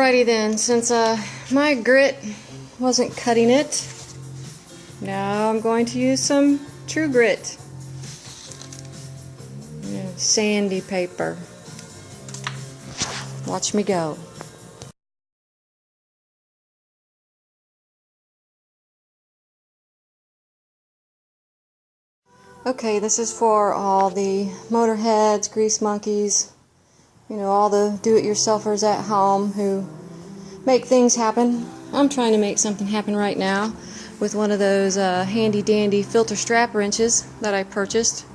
Alrighty then, since my grit wasn't cutting it, now I'm going to use some True Grit. Sandy paper. Watch me go. Okay, this is for all the motorheads, grease monkeys, you know, all the do-it-yourselfers at home who make things happen. I'm trying to make something happen right now with one of those handy-dandy filter strap wrenches that I purchased,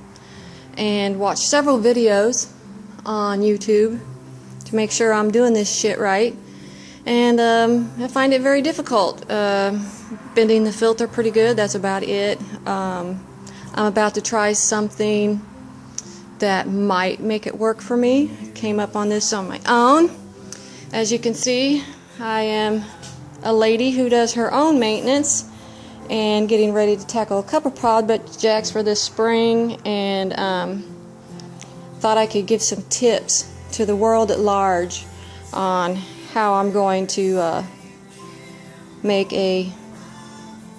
and watched several videos on YouTube to make sure I'm doing this shit right. And I find it very difficult. Bending the filter pretty good, that's about it. I'm about to try something that might make it work for me. Came up on this on my own. As you can see, I am a lady who does her own maintenance and getting ready to tackle a couple projects for this spring, and thought I could give some tips to the world at large on how I'm going to make a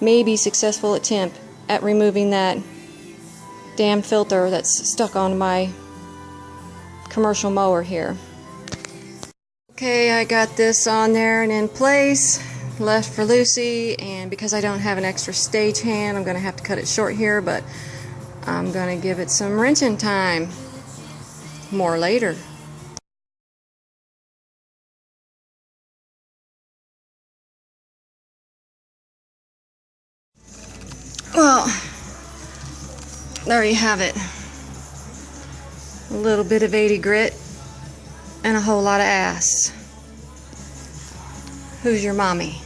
maybe successful attempt at removing that damn filter that's stuck on my commercial mower here. Okay, I got this on there and in place, left for Lucy, and because I don't have an extra stage hand, I'm going to have to cut it short here, but I'm going to give it some wrenching time. More later. Well, there you have it. A little bit of 80 grit and a whole lot of ass. Who's your mommy?